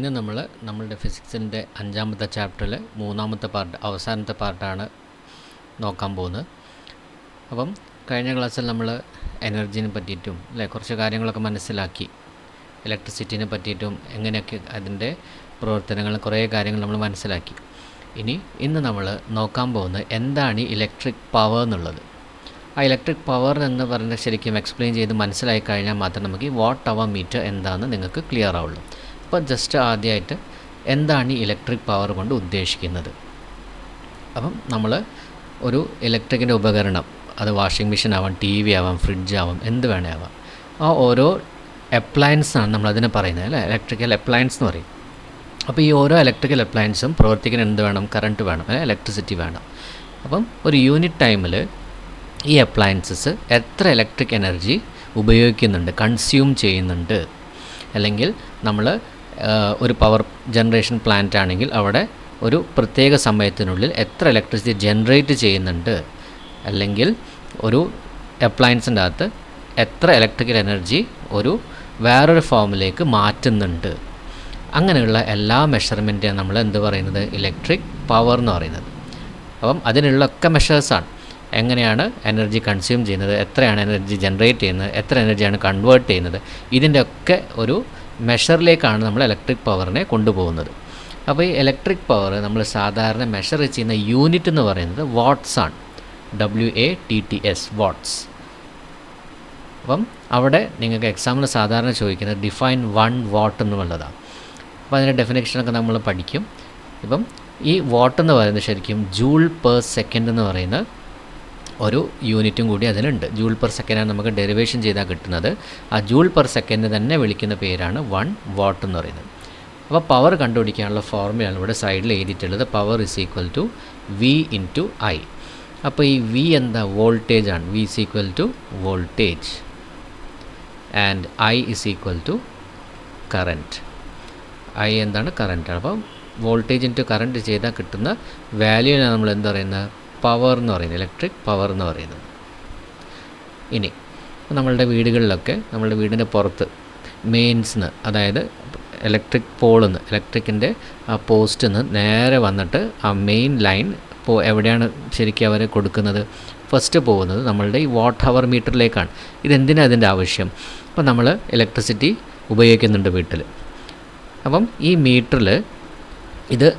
ഇന്ന് നമ്മളുടെ ഫിസിക്സിൻ്റെ 5ാമത്തെ ചാപ്റ്ററിൽ 3ാമത്തെ പാർട്ട്, അവസാനത്തെ പാർട്ടാണ് നോക്കാൻ പോകുന്നത്. അപ്പം കഴിഞ്ഞ ക്ലാസ്സിൽ നമ്മൾ എനർജീനെ പറ്റിയിട്ടും കുറച്ച് കാര്യങ്ങളൊക്കെ മനസ്സിലാക്കി. ഇലക്ട്രിസിറ്റീനെ പറ്റിയിട്ടും എങ്ങനെയൊക്കെ അതിൻ്റെ പ്രവർത്തനങ്ങൾ കുറേ കാര്യങ്ങൾ നമ്മൾ മനസ്സിലാക്കി. ഇന്ന് നമ്മൾ നോക്കാൻ പോകുന്നത് എന്താണ് ഈ ഇലക്ട്രിക് പവർ എന്നുള്ളത്. ആ ഇലക്ട്രിക് പവർ എന്ന് പറഞ്ഞാൽ ശരിക്കും എക്സ്പ്ലെയിൻ ചെയ്ത് മനസ്സിലായി കഴിഞ്ഞാൽ മാത്രം നമുക്ക് ഈ വാട്ട് അവർ മീറ്റർ എന്താണെന്ന് നിങ്ങൾക്ക് ക്ലിയർ ആവുള്ളൂ. അപ്പോൾ ജസ്റ്റ് ആദ്യമായിട്ട് എന്താണ് ഈ ഇലക്ട്രിക് പവർ കൊണ്ട് ഉദ്ദേശിക്കുന്നത്. അപ്പം നമ്മൾ ഒരു ഇലക്ട്രിക്കിൻ്റെ ഉപകരണം, അത് വാഷിംഗ് മെഷീൻ ആവാം, ടി വി ആവാം, ഫ്രിഡ്ജ് ആവാം, എന്ത് വേണേ ആവാം, ആ ഓരോ അപ്ലയൻസാണ് നമ്മളതിനെ പറയുന്നത്, അല്ലേ, ഇലക്ട്രിക്കൽ അപ്ലയൻസ് എന്ന് പറയും. അപ്പോൾ ഈ ഓരോ ഇലക്ട്രിക്കൽ അപ്ലയൻസും പ്രവർത്തിക്കാൻ എന്ത് വേണം? കറണ്ട് വേണം, ഇലക്ട്രിസിറ്റി വേണം. അപ്പം ഒരു യൂണിറ്റ് ടൈമിൽ ഈ അപ്ലയൻസസ് എത്ര ഇലക്ട്രിക് എനർജി ഉപയോഗിക്കുന്നുണ്ട്, കൺസ്യൂം ചെയ്യുന്നുണ്ട്, അല്ലെങ്കിൽ നമ്മൾ ഒരു പവർ ജനറേഷൻ പ്ലാന്റ് ആണെങ്കിൽ അവിടെ ഒരു പ്രത്യേക സമയത്തിനുള്ളിൽ എത്ര ഇലക്ട്രിസിറ്റി ജനറേറ്റ് ചെയ്യുന്നുണ്ട്, അല്ലെങ്കിൽ ഒരു അപ്ലയൻസിൻ്റെ അകത്ത് എത്ര ഇലക്ട്രിക്കൽ എനർജി ഒരു വേറൊരു ഫോമിലേക്ക് മാറ്റുന്നുണ്ട്, അങ്ങനെയുള്ള എല്ലാ മെഷർമെൻറ്റിനും നമ്മൾ എന്ത് പറയുന്നത്? ഇലക്ട്രിക് പവർ എന്ന് പറയുന്നത്. അപ്പം അതിനുള്ളൊക്കെ മെഷേഴ്സാണ്. എങ്ങനെയാണ് എനർജി കൺസ്യൂം ചെയ്യുന്നത്, എത്രയാണ് എനർജി ജനറേറ്റ് ചെയ്യുന്നത്, എത്ര എനർജിയാണ് കൺവേർട്ട് ചെയ്യുന്നത്, ഇതിൻ്റെയൊക്കെ ഒരു മെഷറിലേക്കാണ് നമ്മൾ ഇലക്ട്രിക് പവറിനെ കൊണ്ടുപോകുന്നത്. അപ്പോൾ ഈ ഇലക്ട്രിക് പവർ നമ്മൾ സാധാരണ മെഷർ ചെയ്യുന്ന യൂണിറ്റ് എന്ന് പറയുന്നത് വാട്ട്സ് ആണ്. WATTS, watts. അപ്പം അവിടെ നിങ്ങൾക്ക് എക്സാമിന് സാധാരണ ചോദിക്കുന്നത് ഡിഫൈൻ 1 വാട്ട് എന്നുള്ളതാണ്. അപ്പോൾ അതിൻ്റെ ഡെഫിനേഷനൊക്കെ നമ്മൾ പഠിക്കും. ഇപ്പം ഈ വാട്ട് എന്ന് പറയുന്നത് ശരിക്കും ജൂൾ പെർ സെക്കൻഡ് എന്ന് പറയുന്ന ഒരു യൂണിറ്റും കൂടി അതിലുണ്ട്. ജൂൾ പെർ സെക്കൻഡാണ് നമുക്ക് ഡെറിവേഷൻ ചെയ്താൽ കിട്ടുന്നത്. ആ ജൂൾ പെർ സെക്കൻഡ് തന്നെ വിളിക്കുന്ന പേരാണ് 1 വാട്ട് എന്ന് പറയുന്നത്. അപ്പോൾ പവർ കണ്ടുപിടിക്കാനുള്ള ഫോർമുലയാണ് ഇവിടെ സൈഡിൽ എഴുതിയിട്ടുള്ളത്. Power is equal to V into I. അപ്പോൾ ഈ V എന്താ? വോൾട്ടേജ് ആണ്. V is equal to voltage and I is equal to current. I എന്താണ്? കറൻറ്റാണ്. അപ്പം വോൾട്ടേജ് ഇൻറ്റു കറൻറ്റ് ചെയ്താൽ കിട്ടുന്ന വാല്യൂവിനാണ് നമ്മൾ എന്താ പറയുന്നത്? പവർ എന്ന് പറയുന്നത്, ഇലക്ട്രിക് പവർ എന്ന് പറയുന്നത്. ഇനി നമ്മളുടെ വീടുകളിലൊക്കെ, നമ്മളുടെ വീടിൻ്റെ പുറത്ത് മെയിൻസിന്ന്, അതായത് ഇലക്ട്രിക് പോളിൽ നിന്ന്, ഇലക്ട്രിക്കിൻ്റെ ആ പോസ്റ്റിൽ നിന്ന് നേരെ വന്നിട്ട് ആ മെയിൻ ലൈൻ എവിടെയാണ് ശരിക്കും അവർ കൊടുക്കുന്നത്? ഫസ്റ്റ് പോകുന്നത് നമ്മളുടെ ഈ വാട്ട് അവർ മീറ്ററിലേക്കാണ്. ഇതെന്തിനാണ് അതിൻ്റെ ആവശ്യം? അപ്പോൾ നമ്മൾ ഇലക്ട്രിസിറ്റി ഉപയോഗിക്കുന്നുണ്ട് വീട്ടിൽ. അപ്പം ഈ മീറ്ററിൽ ഇത്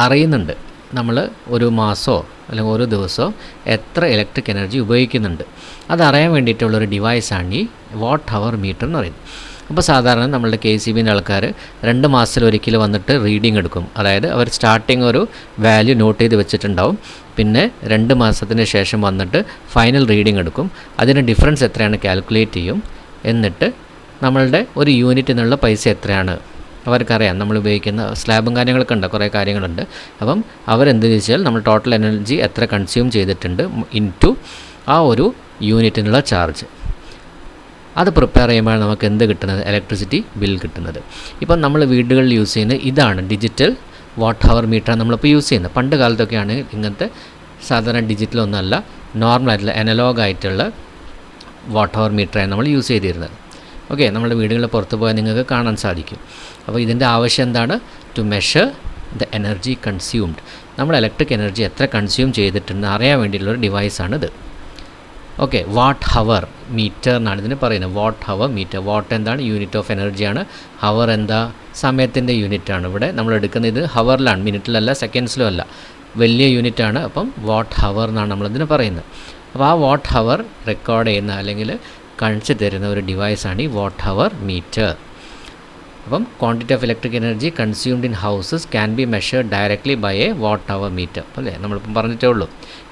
അറിയുന്നുണ്ട് നമ്മൾ ഒരു മാസമോ അല്ലെങ്കിൽ ഓരോ ദിവസമോ എത്ര ഇലക്ട്രിക് എനർജി ഉപയോഗിക്കുന്നുണ്ട്. അതറിയാൻ വേണ്ടിയിട്ടുള്ളൊരു ഡിവൈസാണ് ഈ വാട്ട് അവർ മീറ്റർ എന്ന് പറയുന്നത്. അപ്പോൾ സാധാരണ നമ്മളുടെ KCBൻ്റെ ആൾക്കാർ 2 മാസത്തിലൊരിക്കൽ വന്നിട്ട് റീഡിംഗ് എടുക്കും. അതായത് അവർ സ്റ്റാർട്ടിങ് ഒരു വാല്യൂ നോട്ട് ചെയ്ത് വെച്ചിട്ടുണ്ടാവും, പിന്നെ 2 മാസത്തിന് ശേഷം വന്നിട്ട് ഫൈനൽ റീഡിംഗ് എടുക്കും. അതിന് ഡിഫറൻസ് എത്രയാണ് കാൽക്കുലേറ്റ് ചെയ്യും. എന്നിട്ട് നമ്മളുടെ ഒരു യൂണിറ്റിനുള്ള പൈസ എത്രയാണ് അവർക്കറിയാം. നമ്മൾ ഉപയോഗിക്കുന്ന സ്ലാബും കാര്യങ്ങളൊക്കെ ഉണ്ട്, കുറേ കാര്യങ്ങളുണ്ട്. അപ്പം അവരെന്ത് ചോദിച്ചാൽ നമ്മൾ ടോട്ടൽ എനർജി എത്ര കൺസ്യൂം ചെയ്തിട്ടുണ്ട് ഇൻറ്റു ആ ഒരു യൂണിറ്റിനുള്ള ചാർജ്. അത് പ്രിപ്പയർ ചെയ്യുമ്പോഴാണ് നമുക്ക് എന്ത് കിട്ടുന്നത്? ഇലക്ട്രിസിറ്റി ബിൽ കിട്ടുന്നത്. ഇപ്പം നമ്മൾ വീടുകളിൽ യൂസ് ചെയ്യുന്നത് ഇതാണ്, ഡിജിറ്റൽ വാട്ട് അവർ മീറ്ററാണ് നമ്മളിപ്പോൾ യൂസ് ചെയ്യുന്നത്. പണ്ട് കാലത്തൊക്കെയാണ് ഇങ്ങനത്തെ സാധാരണ ഡിജിറ്റലൊന്നുമല്ല, നോർമലായിട്ടുള്ള അനലോഗ് ആയിട്ടുള്ള വാട്ട് അവർ മീറ്ററാണ് നമ്മൾ യൂസ് ചെയ്തിരുന്നത്. ഓക്കെ, നമ്മുടെ വീടുകളിൽ പുറത്ത് പോയാൽ നിങ്ങൾക്ക് കാണാൻ സാധിക്കും. അപ്പോൾ ഇതിൻ്റെ ആവശ്യം എന്താണ്? To measure the energy consumed. നമ്മൾ ഇലക്ട്രിക് എനർജി എത്ര കൺസ്യൂം ചെയ്തിട്ടുണ്ടെന്ന് അറിയാൻ വേണ്ടിയിട്ടുള്ളൊരു ഡിവൈസാണിത്. ഓക്കെ, വാട്ട് ഹവർ മീറ്റർ എന്നാണ് ഇതിന് പറയുന്നത്. Watt hour meter. വാട്ട് എന്താണ്? യൂണിറ്റ് ഓഫ് എനർജിയാണ്. ഹവർ എന്താ? സമയത്തിൻ്റെ യൂണിറ്റാണ്. ഇവിടെ നമ്മൾ എടുക്കുന്നത് ഇത് ഹവറിലാണ്, മിനിറ്റിലല്ല, സെക്കൻഡ്സിലും അല്ല, വലിയ യൂണിറ്റാണ്. അപ്പം വാട്ട് ഹവർ എന്നാണ് നമ്മളിതിന് പറയുന്നത്. അപ്പോൾ ആ വാട്ട് ഹവർ റെക്കോർഡ് ചെയ്യുന്ന അല്ലെങ്കിൽ കാണിച്ചു തരുന്ന ഒരു ഡിവൈസാണ് ഈ വാട്ട് ഹവർ മീറ്റർ. അപ്പം quantity of electric energy consumed in houses can be measured directly by a watt hour meter. അല്ലേ, നമ്മളിപ്പം പറഞ്ഞിട്ടേ ഉള്ളൂ.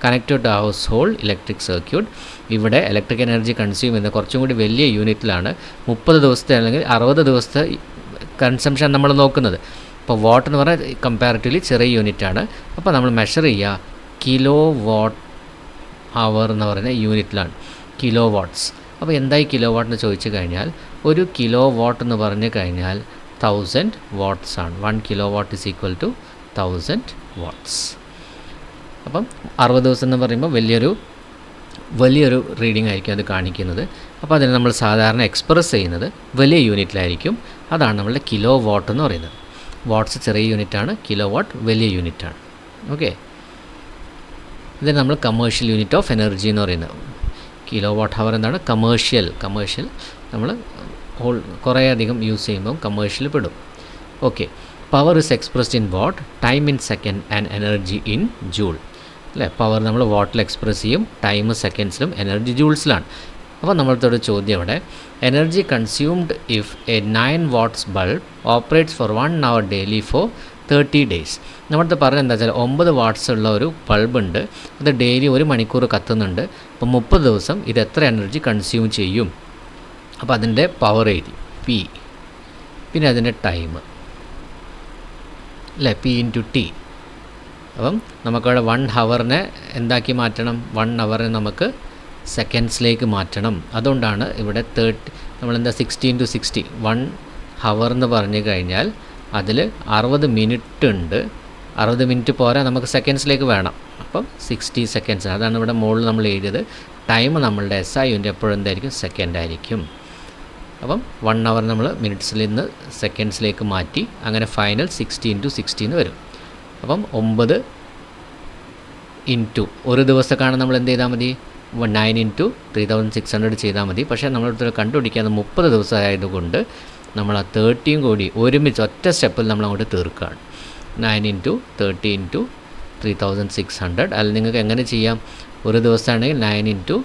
Connected to household electric circuit. ഇവിടെ ഇലക്ട്രിക് എനർജി കൺസ്യൂം ചെയ്യുന്നത് കുറച്ചും കൂടി വലിയ യൂണിറ്റിലാണ്. 30 ദിവസത്തെ അല്ലെങ്കിൽ 60 ദിവസത്തെ കൺസംഷൻ നമ്മൾ നോക്കുന്നത്. ഇപ്പോൾ വാട്ട് എന്ന് പറഞ്ഞാൽ കമ്പാരിറ്റീവ്ലി ചെറിയ യൂണിറ്റാണ്. അപ്പോൾ നമ്മൾ മെഷർ ചെയ്യുക കിലോ വാട്ട് അവർ എന്ന് പറയുന്ന യൂണിറ്റിലാണ്, കിലോ വാട്ട്സ്. അപ്പോൾ എന്തായി കിലോ വാട്ട് എന്ന് ചോദിച്ചു കഴിഞ്ഞാൽ, ഒരു കിലോ വാട്ട് എന്ന് പറഞ്ഞു കഴിഞ്ഞാൽ 1000 വാട്ട്സ് ആണ്. 1 kilowatt is equal to 1000 watts. അപ്പം 60 ദിവസം എന്ന് പറയുമ്പോൾ വലിയൊരു റീഡിംഗ് ആയിരിക്കും അത് കാണിക്കുന്നത്. അപ്പോൾ അതിനെ നമ്മൾ സാധാരണ എക്സ്പ്രസ് ചെയ്യുന്നത് വലിയ യൂണിറ്റിലായിരിക്കും. അതാണ് നമ്മളുടെ കിലോ വാട്ട് എന്ന് പറയുന്നത്. വാട്ട്സ് ചെറിയ യൂണിറ്റാണ്, കിലോ വാട്ട് വലിയ യൂണിറ്റാണ്. ഓക്കെ, ഇതിന് നമ്മൾ കമേഴ്ഷ്യൽ യൂണിറ്റ് ഓഫ് എനർജി എന്ന് പറയുന്നത്. കിലോ വാട്ട് ഹവർ എന്താണ്? കമേഴ്ഷ്യൽ നമ്മൾ കുറേ അധികം യൂസ് ചെയ്യുമ്പം കമേഴ്ഷ്യൽ പെടും. Okay, power is expressed in watt, time in second and energy in joule. അല്ലേ, പവർ നമ്മൾ വാട്ടിൽ എക്സ്പ്രസ് ചെയ്യും, ടൈം സെക്കൻഡ്സിലും എനർജി ജൂൾസിലാണ്. അപ്പോൾ നമ്മളടുത്തൊരു ചോദ്യം ഇവിടെ, energy consumed if a 9 watts bulb operates for 1 hour daily for 30 days. നമ്മളടുത്ത് പറഞ്ഞത് എന്താ വെച്ചാൽ 9 watts ഉള്ള ഒരു ബൾബുണ്ട്, അത് ഡെയിലി 1 മണിക്കൂർ കത്തുന്നുണ്ട്. അപ്പോൾ 30 ദിവസം ഇത് എത്ര എനർജി കൺസ്യൂം ചെയ്യും? അപ്പോൾ അതിൻ്റെ പവർ എഴുതി പി, പിന്നെ അതിൻ്റെ ടൈം അല്ലേ, പി ഇൻറ്റു ടി. അപ്പം നമുക്കവിടെ 1 ഹവറിനെ എന്താക്കി മാറ്റണം? 1 ഹവറിനെ നമുക്ക് സെക്കൻഡ്സിലേക്ക് മാറ്റണം. അതുകൊണ്ടാണ് ഇവിടെ നമ്മളെന്താ 60 into 60, 1 ഹവർ എന്ന് പറഞ്ഞു കഴിഞ്ഞാൽ അതിൽ 60 മിനിറ്റ് ഉണ്ട്. 60 മിനിറ്റ് പോരാ, നമുക്ക് സെക്കൻഡ്സിലേക്ക് വേണം. അപ്പം 60 seconds, അതാണ് ഇവിടെ മുകളിൽ നമ്മൾ എഴുതിയത്. ടൈം നമ്മളുടെ SI യൂണിറ്റ് എപ്പോഴും എന്തായിരിക്കും? സെക്കൻഡ് ആയിരിക്കും. അപ്പം 1 hour നമ്മൾ മിനിറ്റ്സിൽ നിന്ന് സെക്കൻഡ്സിലേക്ക് മാറ്റി, അങ്ങനെ ഫൈനൽ 60 into 60 എന്ന് വരും. അപ്പം 9 ഇൻറ്റു ഒരു ദിവസത്തേക്കാണ് നമ്മൾ എന്ത് ചെയ്താൽ മതി? 9 into 3600 ചെയ്താൽ മതി. പക്ഷേ നമ്മളിവിടെ കണ്ടുപിടിക്കാൻ 30 ദിവസം ആയതുകൊണ്ട് നമ്മൾ ആ 30 കൂടി ഒരുമിച്ച് ഒറ്റ സ്റ്റെപ്പിൽ നമ്മൾ അങ്ങോട്ട് തീർക്കുകയാണ്. 9 into 30 into 3600. അല്ലെങ്കിൽ നിങ്ങൾക്ക് എങ്ങനെ ചെയ്യാം? ഒരു ദിവസമാണെങ്കിൽ 9 into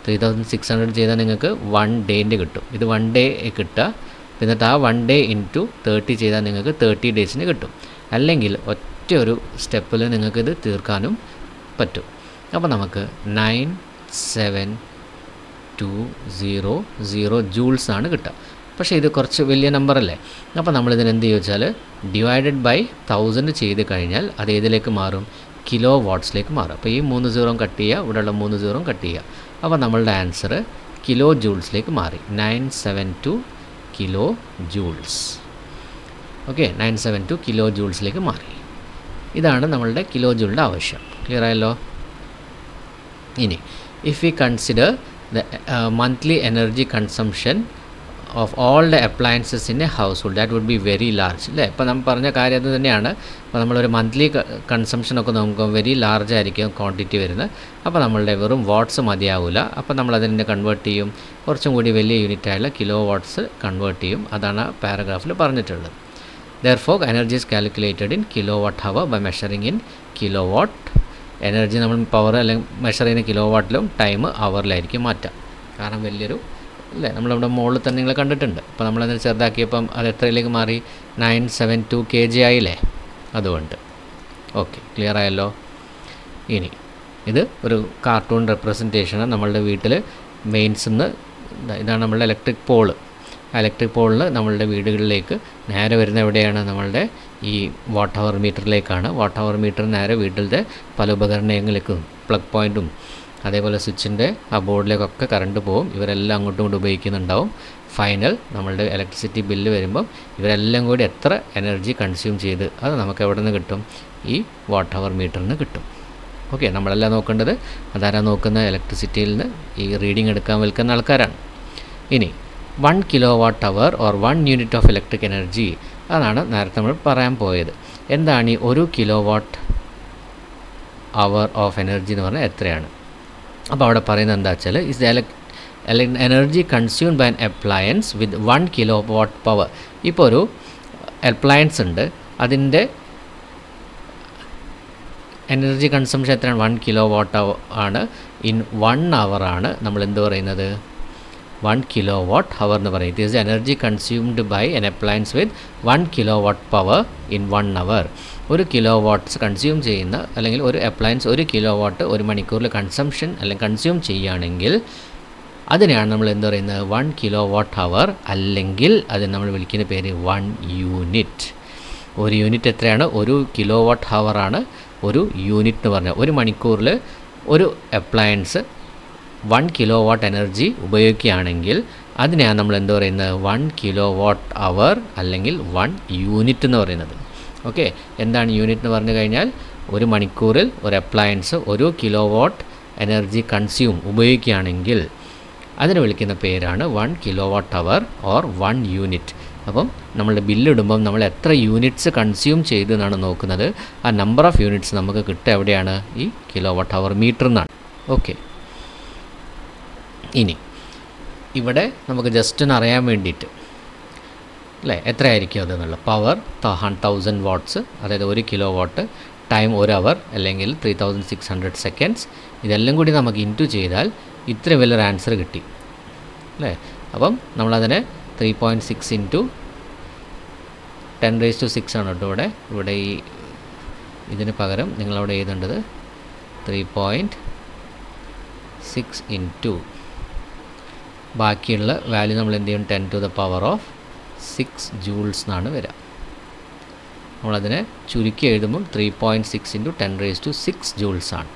3600 ചെയ്താൽ നിങ്ങൾക്ക് 1 ഡേൻ്റെ കിട്ടും. ഇത് 1 ഡേ കിട്ടുക, എന്നിട്ട് ആ 1 day into 30 ചെയ്താൽ നിങ്ങൾക്ക് 30 days കിട്ടും. അല്ലെങ്കിൽ ഒറ്റ ഒരു സ്റ്റെപ്പിൽ നിങ്ങൾക്കിത് തീർക്കാനും പറ്റും. അപ്പോൾ നമുക്ക് 9720 ജൂൾസ് ആണ് കിട്ടുക. പക്ഷേ ഇത് കുറച്ച് വലിയ നമ്പറല്ലേ. അപ്പോൾ നമ്മളിതിന് എന്ത് ചോദിച്ചാൽ ഡിവൈഡഡ് ബൈ 1000 ചെയ്ത് കഴിഞ്ഞാൽ അത് ഏതിലേക്ക് മാറും? കിലോ വാട്ട്സിലേക്ക് മാറും. അപ്പോൾ ഈ 3 0 കട്ട് ചെയ്യുക, ഇവിടെയുള്ള 3 0 കട്ട് ചെയ്യുക. അപ്പോൾ നമ്മളുടെ ആൻസർ കിലോ ജൂൾസിലേക്ക് മാറി, 972 കിലോ ജൂൾസ്. ഓക്കെ, 972 കിലോ ജൂൾസിലേക്ക് മാറി. ഇതാണ് നമ്മളുടെ കിലോ ജൂളിൻ്റെ ആവശ്യം. ക്ലിയർ ആയല്ലോ? ഇനി if we consider the monthly energy consumption of all the appliances in a household, that would be very large അല്ലേ. ഇപ്പോൾ നമ്മൾ പറഞ്ഞ കാര്യം അത് തന്നെയാണ്. അപ്പോൾ നമ്മളൊരു മന്ത്ലി കൺസംഷനൊക്കെ നോക്കുമ്പോൾ വെരി ലാർജ് ആയിരിക്കും ക്വാണ്ടിറ്റി വരുന്നത്. അപ്പോൾ നമ്മളുടെ വെറും വാട്ട്സ് മതിയാവില്ല. അപ്പോൾ നമ്മളതിനെ കൺവേർട്ട് ചെയ്യും, കുറച്ചും കൂടി വലിയ യൂണിറ്റായുള്ള കിലോ വാട്ട്സ് കൺവേർട്ട് ചെയ്യും. അതാണ് പാരഗ്രാഫിൽ പറഞ്ഞിട്ടുള്ളത്. Therefore, energy is calculated in kilowatt hour by measuring in kilowatt. Energy നമ്മൾ പവർ അല്ലെങ്കിൽ മെഷർ ചെയ്യുന്ന കിലോ വാട്ടിലും ടൈം അവറിലായിരിക്കും മാറ്റാം. കാരണം വലിയൊരു അല്ലേ, നമ്മളിവിടെ മുകളിൽ തന്നെ നിങ്ങൾ കണ്ടിട്ടുണ്ട്. അപ്പോൾ നമ്മളതിന് ചെറുതാക്കിയപ്പം അത് എത്രയിലേക്ക് മാറി? 972 kg ആയില്ലേ. അതുകൊണ്ട് ഓക്കെ, ക്ലിയർ ആയല്ലോ? ഇനി ഇത് ഒരു കാർട്ടൂൺ റെപ്രസെൻറ്റേഷനാണ്. നമ്മളുടെ വീട്ടിൽ മെയിൻസിൽ നിന്ന് ഇതാണ് നമ്മളുടെ ഇലക്ട്രിക് പോള്. ഇലക്ട്രിക് പോളിൽ നമ്മളുടെ വീടുകളിലേക്ക് നേരെ വരുന്ന എവിടെയാണ്? നമ്മളുടെ ഈ വാട്ട് ഹവർ മീറ്ററിലേക്കാണ്. വാട്ട് ഹവർ മീറ്റർ നേരെ വീട്ടിലത്തെ പല ഉപകരണങ്ങളിലേക്കും പ്ലഗ് പോയിൻറ്റും അതേപോലെ സ്വിച്ചിൻ്റെ ആ ബോർഡിലേക്കൊക്കെ കറണ്ട് പോകും. ഇവരെല്ലാം അങ്ങോട്ടും ഇങ്ങോട്ടും ഉപയോഗിക്കുന്നുണ്ടാവും. ഫൈനൽ നമ്മളുടെ ഇലക്ട്രിസിറ്റി ബില്ല് വരുമ്പം ഇവരെല്ലാം കൂടി എത്ര എനർജി കൺസ്യൂം ചെയ്ത് അത് നമുക്ക് എവിടെ നിന്ന് കിട്ടും? ഈ വാട്ട് ഹവർ മീറ്ററിൽ നിന്ന് കിട്ടും. ഓക്കെ, നമ്മളെല്ലാം നോക്കേണ്ടത് അതാരാ നോക്കുന്ന? ഇലക്ട്രിസിറ്റിയിൽ നിന്ന് ഈ റീഡിംഗ് എടുക്കാൻ വിൽക്കുന്ന ആൾക്കാരാണ്. ഇനി 1 kilowatt hour or 1 unit of electric energy, അതാണ് നേരത്തെ നമ്മൾ പറയാൻ പോയത്. എന്താണ് ഈ 1 kilowatt hour of energy എന്ന് പറഞ്ഞാൽ എത്രയാണ്? അപ്പോൾ അവിടെ പറയുന്നത് എന്താ വെച്ചാൽ is the energy consumed by an appliance with 1 kilowatt power. ഇപ്പോൾ ഒരു അപ്ലയൻസ് ഉണ്ട്, അതിൻ്റെ എനർജി കൺസംഷൻ എത്രയാണ്? 1 kilowatt ആണ്. ഇൻ 1 hour ആണ് നമ്മൾ എന്ത് പറയുന്നത്? 1 kilowatt hour എന്ന് പറയും. It is energy consumed by an appliance with 1 kilowatt power in 1 hour. 1 kilowatt കൺസ്യൂം ചെയ്യുന്ന അല്ലെങ്കിൽ ഒരു അപ്ലയൻസ് 1 kilowatt ഒരു മണിക്കൂറിൽ കൺസംഷൻ അല്ലെങ്കിൽ കൺസ്യൂം ചെയ്യുകയാണെങ്കിൽ അതിനെയാണ് നമ്മൾ എന്ത് പറയുന്നത്? 1 kilowatt hour, അല്ലെങ്കിൽ അതിന് നമ്മൾ വിളിക്കുന്ന പേര് 1 unit. ഒരു യൂണിറ്റ് എത്രയാണ്? 1 kilowatt hour ആണ് ഒരു യൂണിറ്റ് എന്ന് പറഞ്ഞാൽ. ഒരു മണിക്കൂറിൽ ഒരു അപ്ലയൻസ് 1 kilowatt എനർജി ഉപയോഗിക്കുകയാണെങ്കിൽ അതിനെയാണ് നമ്മൾ എന്ത് പറയുന്നത്? 1 kilowatt hour അല്ലെങ്കിൽ 1 unit എന്ന് പറയുന്നത്. ഓക്കെ, എന്താണ് യൂണിറ്റ് എന്ന് പറഞ്ഞു കഴിഞ്ഞാൽ ഒരു മണിക്കൂറിൽ ഒരു അപ്ലയൻസ് 1 kilowatt എനർജി കൺസ്യൂം ഉപയോഗിക്കുകയാണെങ്കിൽ അതിന് വിളിക്കുന്ന പേരാണ് 1 kilowatt hour ഓർ 1 unit. അപ്പം നമ്മളുടെ ബില്ലിടുമ്പം നമ്മൾ എത്ര യൂണിറ്റ്സ് കൺസ്യൂം ചെയ്തു എന്നാണ് നോക്കുന്നത്. ആ നമ്പർ ഓഫ് യൂണിറ്റ്സ് നമുക്ക് കിട്ടുക എവിടെയാണ്? ഈ kWh മീറ്റർ എന്നാണ്. ഓക്കെ, ഇനി ഇവിടെ നമുക്ക് ജസ്റ്റ് ഒന്ന് അറിയാൻ വേണ്ടിയിട്ട് അല്ലേ എത്രയായിരിക്കും അതെന്നുള്ള പവർ 1000 വാട്ട്സ്, അതായത് 1 കിലോവാട്ട് ടൈം 1 അവർ അല്ലെങ്കിൽ 3600 സെക്കൻഡ്സ്. ഇതെല്ലാം കൂടി നമുക്ക് ഇൻറ്റു ചെയ്താൽ ഇത്രയും വലിയൊരു ആൻസർ കിട്ടി അല്ലേ. അപ്പം നമ്മളതിനെ 3.6 ഇൻറ്റു 10⁶ ആണ് കേട്ടോ ഇവിടെ ഈ ഇതിന് പകരം നിങ്ങളവിടെ എഴുതേണ്ടത് 3.6 ഇൻറ്റു ബാക്കിയുള്ള വാല്യൂ നമ്മൾ എന്ത് ചെയ്യും? 10⁶ ജൂൾസ് എന്നാണ് വരിക. നമ്മളതിനെ ചുരുക്കി എഴുതുമ്പോൾ 3.6 ഇൻറ്റു 10⁶ ജൂൾസ് ആണ്.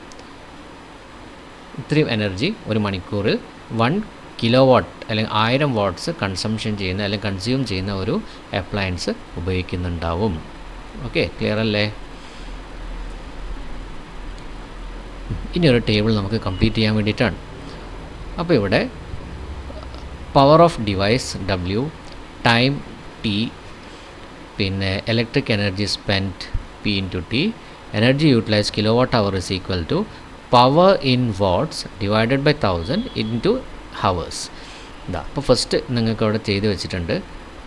ഇത്രയും എനർജി ഒരു മണിക്കൂറിൽ 1 കിലോവാട്ട് അല്ലെങ്കിൽ 1000 വാട്ട്സ് കൺസംഷൻ ചെയ്യുന്ന അല്ലെങ്കിൽ കൺസ്യൂം ചെയ്യുന്ന ഒരു അപ്ലയൻസ് ഉപയോഗിക്കുന്നുണ്ടാവും. ഓക്കെ, ക്ലിയർ അല്ലേ? ഇനി ഒരു ടേബിൾ നമുക്ക് കംപ്ലീറ്റ് ചെയ്യാൻ വേണ്ടിയിട്ടാണ്. അപ്പോൾ ഇവിടെ power of device W, time T, പിന്നെ electric energy spent P into T, energy utilise kWh is equal to power in watts divided by 1000 into hours. ഇതാ അപ്പോൾ ഫസ്റ്റ് നിങ്ങൾക്ക് അവിടെ ചെയ്ത് വെച്ചിട്ടുണ്ട്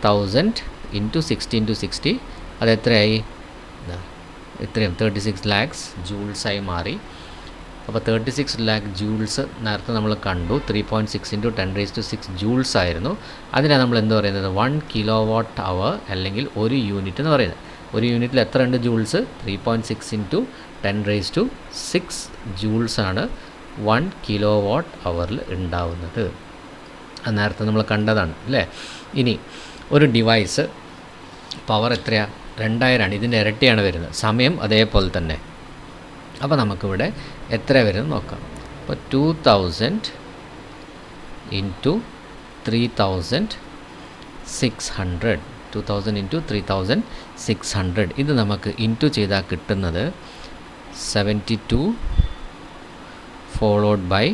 1000 ഇൻറ്റു 60 ഇൻറ്റു 60, അത് എത്രയായി? ഇത്രയും 36 lakhs ജൂൾസായി മാറി. അപ്പോൾ 36 lakh ജൂൾസ് നേരത്തെ നമ്മൾ കണ്ടു 3.6 ഇൻറ്റു 10⁶ ജൂൾസ് ആയിരുന്നു. അതിനാണ് നമ്മൾ എന്ത് പറയുന്നത്? 1 kWh അല്ലെങ്കിൽ 1 യൂണിറ്റ് എന്ന് പറയുന്നത്. ഒരു യൂണിറ്റിൽ എത്ര ഉണ്ട് ജൂൾസ്? 3.6 ഇൻറ്റു 10⁶ ജൂൾസ് ആണ് 1 kWh ഉണ്ടാവുന്നത്. അത് നേരത്തെ നമ്മൾ കണ്ടതാണ് അല്ലേ. ഇനി ഒരു ഡിവൈസ് പവർ എത്രയാണ്? 2000 ആണ്. ഇതിൻ്റെ ഇരട്ടിയാണ് വരുന്നത്. സമയം അതേപോലെ തന്നെ. അപ്പോൾ നമുക്കിവിടെ എത്ര വരുന്നത് നോക്കാം. അപ്പോൾ 2000 ഇൻറ്റു 3600, 2000 ഇൻറ്റു 3600, ഇത് നമുക്ക് ഇൻറ്റു ചെയ്താൽ കിട്ടുന്നത് 72 ഫോളോഡ് ബൈ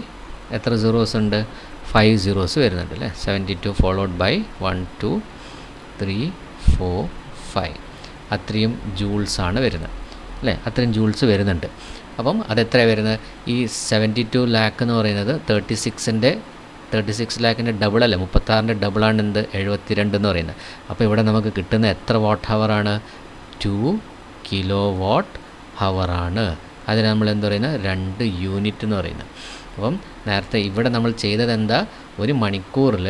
എത്ര സീറോസ് ഉണ്ട്? 5 zeros വരുന്നുണ്ട് അല്ലേ. 72 ഫോളോഡ് ബൈ 1 2 3 4 5, അത്രയും ജൂൾസാണ് വരുന്നത് അല്ലേ. അത്രയും ജൂൾസ് വരുന്നുണ്ട്. അപ്പം അതെത്ര വരുന്നത്? ഈ 72 lakh എന്ന് പറയുന്നത് 36 ലാക്കിൻ്റെ ഡബിൾ അല്ലേ, 36ൻ്റെ ഡബിളാണ് എന്ത്? 72 എന്ന് പറയുന്നത്. അപ്പോൾ ഇവിടെ നമുക്ക് കിട്ടുന്ന എത്ര വാട്ട് ഹവറാണ്? 2 kWh ആണ്. അതിന് നമ്മൾ എന്ത് പറയുന്നത്? 2 യൂണിറ്റ് എന്ന് പറയുന്നത്. അപ്പം നേരത്തെ ഇവിടെ നമ്മൾ ചെയ്തത് എന്താ? ഒരു മണിക്കൂറിൽ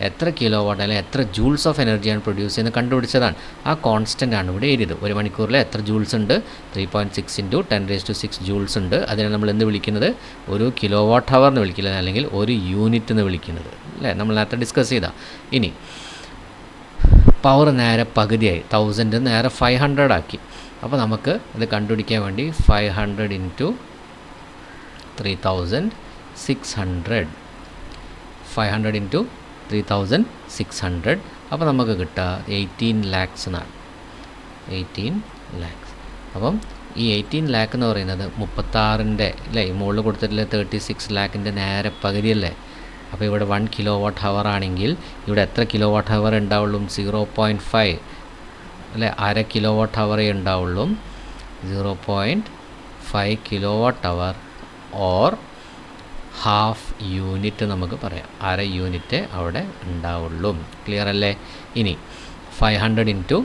എത്ര കിലോവാട്ട് അല്ലെങ്കിൽ എത്ര ജൂൾസ് ഓഫ് എനർജിയാണ് പ്രൊഡ്യൂസ് ചെയ്യുന്നത് കണ്ടുപിടിച്ചതാണ്. ആ കോൺസ്റ്റൻ്റ് ആണ് ഇവിടെ എഴുതിയത്. ഒരു മണിക്കൂറിൽ എത്ര ജൂൾസ് ഉണ്ട്? 3.6 ഇൻറ്റു 10⁶ ജൂൾസ് ഉണ്ട്. അതിനെ നമ്മൾ എന്ത് വിളിക്കുന്നത്? ഒരു kWh എന്ന് വിളിക്കുന്നത്, അല്ലെങ്കിൽ ഒരു യൂണിറ്റ് എന്ന് വിളിക്കുന്നത് അല്ലേ. നമ്മൾ നേരത്തെ ഡിസ്കസ് ചെയ്താൽ. ഇനി പവർ നേരെ പകുതിയായി, 1000 നേരെ 500 ആക്കി. അപ്പോൾ നമുക്ക് ഇത് കണ്ടുപിടിക്കാൻ വേണ്ടി 500 ഇൻറ്റു 3600, 500 ഇൻറ്റു 3600, അപ്പോൾ നമുക്ക് കിട്ടുക 18 lakhs എന്നാണ്. 18 lakhs. അപ്പം ഈ 18 lakh എന്ന് പറയുന്നത് 36ൻ്റെ അല്ലേ, ഈ മുകളിൽ കൊടുത്തിട്ടുള്ള 36 lakhൻ്റെ നേരെ പകുതിയല്ലേ. അപ്പോൾ ഇവിടെ 1 kWh ആണെങ്കിൽ ഇവിടെ എത്ര kWh ഉണ്ടാവുള്ളൂ? 0.5 അല്ലേ, അര kWh ഉണ്ടാവുള്ളൂ. 0.5 kWh ഓർ ഹാഫ് യൂണിറ്റ് നമുക്ക് പറയാം. അര യൂണിറ്റ് അവിടെ ഉണ്ടാവുള്ളൂ. ക്ലിയർ അല്ലേ? ഇനി 500 ഇൻറ്റു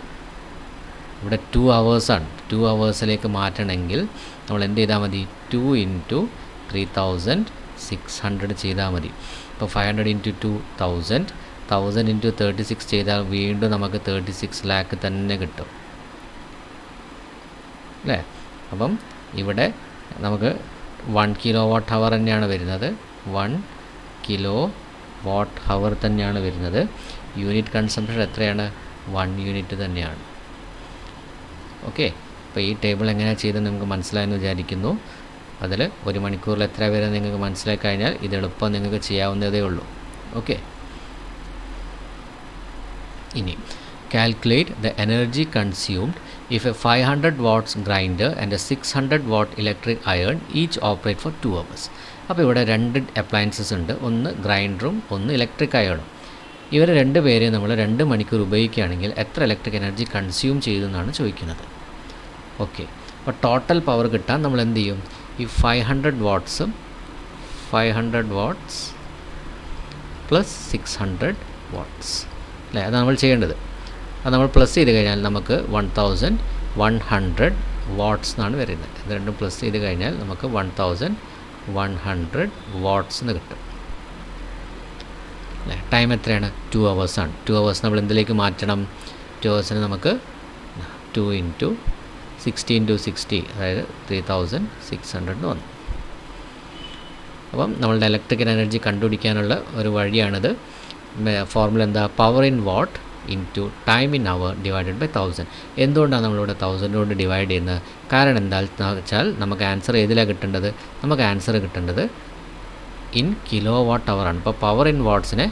ഇവിടെ 2 hours ആണ്. 2 hours മാറ്റണമെങ്കിൽ നമ്മൾ എന്ത് ചെയ്താൽ മതി? 2 ഇൻറ്റു 3600 ചെയ്താൽ മതി. അപ്പോൾ 500 ഇൻറ്റു 2000, 1000 ഇൻറ്റു 36 ചെയ്താൽ വീണ്ടും നമുക്ക് 36 lakh തന്നെ കിട്ടും അല്ലേ. അപ്പം ഇവിടെ നമുക്ക് 1 kWh തന്നെയാണ് വരുന്നത്. 1 kWh തന്നെയാണ് വരുന്നത്. യൂണിറ്റ് കൺസംപ്ഷൻ എത്രയാണ്? 1 യൂണിറ്റ് തന്നെയാണ്. ഓക്കെ, അപ്പോൾ ഈ ടേബിൾ എങ്ങനെയാണ് ചെയ്തത് നിങ്ങൾക്ക് മനസ്സിലായെന്ന് വിചാരിക്കുന്നു. അതിൽ ഒരു മണിക്കൂറിൽ എത്ര വരുന്നത് നിങ്ങൾക്ക് മനസ്സിലാക്കി കഴിഞ്ഞാൽ ഇത് എളുപ്പം നിങ്ങൾക്ക് ചെയ്യാവുന്നതേ ഉള്ളൂ. ഓക്കെ, ഇനി calculate the energy consumed if a 500 watts grinder and a 600 watt electric iron each operate for 2 hours. അപ്പോൾ ഇവിടെ രണ്ട് അപ്ലയൻസസ് ഉണ്ട്. ഒന്ന് ഗ്രൈൻഡറും ഒന്ന് ഇലക്ട്രിക് അയണും. ഇവർ 2 പേരെ നമ്മൾ 2 മണിക്കൂർ ഉപയോഗിക്കുകയാണെങ്കിൽ എത്ര ഇലക്ട്രിക് എനർജി കൺസ്യൂം ചെയ്തെന്നാണ് ചോദിക്കുന്നത്. ഓക്കെ, അപ്പോൾ ടോട്ടൽ പവർ കിട്ടാൻ നമ്മൾ എന്ത് ചെയ്യും? ഈ 500 വാട്ട്സും 500 വാട്ട്സ് പ്ലസ് 600 വാട്ട്സ് അല്ലേ, അതാണ് നമ്മൾ ചെയ്യേണ്ടത്. അത് നമ്മൾ പ്ലസ് ചെയ്ത് കഴിഞ്ഞാൽ നമുക്ക് 1100 വാട്ട്സ് എന്നാണ് വരുന്നത്. ഇത് രണ്ടും പ്ലസ് ചെയ്ത് കഴിഞ്ഞാൽ നമുക്ക് 1100 വാട്ട്സ് എന്ന് കിട്ടും അല്ലേ. ടൈം എത്രയാണ്? 2 hours ആണ്. 2 hours നമ്മൾ എന്തിലേക്ക് മാറ്റണം? 2 hours നമുക്ക് 2 × 60 × 60 അതായത് 3600 എന്ന് വന്നു. അപ്പം നമ്മളുടെ ഇലക്ട്രിക്കൽ എനർജി കണ്ടുപിടിക്കാനുള്ള ഒരു വഴിയാണിത്. ഫോർമുല എന്താ? Power in watt into time in hour divided by 1000. എന്തുകൊണ്ടാണ് നമ്മളിവിടെ 1000 കൊണ്ട് ഡിവൈഡ് ചെയ്യുന്നത്? കാരണം എന്താണെന്ന് വെച്ചാൽ നമുക്ക് ആൻസർ ഏതിലാണ് കിട്ടേണ്ടത്? നമുക്ക് ആൻസർ കിട്ടേണ്ടത് ഇൻ കിലോ വാട്ട് അവറാണ്. ഇപ്പോൾ പവർ ഇൻ വാട്ട്സിനെ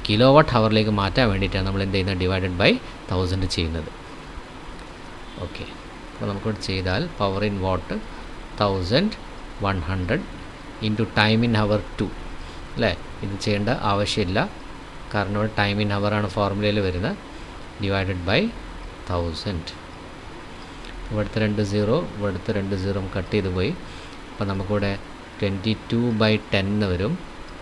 കിലോ വാട്ട് ഹവറിലേക്ക് മാറ്റാൻ വേണ്ടിയിട്ടാണ് നമ്മൾ എന്ത് ചെയ്യുന്നത്? ഡിവൈഡഡ് ബൈ 1000 ചെയ്യുന്നത്. ഓക്കെ, അപ്പോൾ നമുക്കിവിടെ ചെയ്താൽ power in watt 1100 into time in hour 2 അല്ലേ. ഇത് ചെയ്യേണ്ട ആവശ്യമില്ല, കാരണം ഇവിടെ ടൈം ഇൻ ഹവറാണ് ഫോർമുലയിൽ വരുന്നത്. Divided by 1000. ഇവിടുത്തെ 2 0 ഇവിടുത്തെ 2 0 കട്ട് ചെയ്ത് പോയി. അപ്പോൾ നമുക്കിവിടെ 22/10 എന്ന് വരും.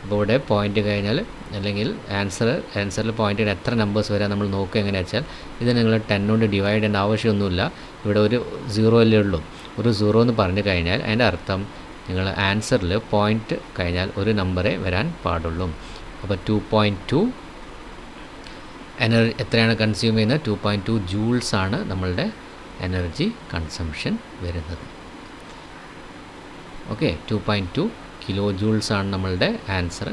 അപ്പോൾ ഇവിടെ പോയിൻ്റ് കഴിഞ്ഞാൽ അല്ലെങ്കിൽ ആൻസറിൽ പോയിൻ്റ് എത്ര നമ്പേഴ്സ് വരാൻ നമ്മൾ നോക്കുക എങ്ങനെയാ വെച്ചാൽ, ഇത് നിങ്ങൾ 10 കൊണ്ട് ഡിവൈഡ് ചെയ്യേണ്ട ആവശ്യമൊന്നുമില്ല. ഇവിടെ ഒരു 0 അല്ലേ ഉള്ളൂ. ഒരു 0 എന്ന് പറഞ്ഞു കഴിഞ്ഞാൽ അതിൻ്റെ അർത്ഥം നിങ്ങൾ ആൻസറിൽ പോയിൻ്റ് കഴിഞ്ഞാൽ ഒരു നമ്പറേ വരാൻ പാടുള്ളൂ. അപ്പോൾ 2.2 എനർജി എത്രയാണ് കൺസ്യൂം ചെയ്യുന്നത്? 2.2 ജൂൾസ് ആണ് നമ്മളുടെ എനർജി കൺസംഷൻ വരുന്നത്. ഓക്കെ, 2.2 കിലോ ജൂൾസ് ആണ് നമ്മളുടെ ആൻസർ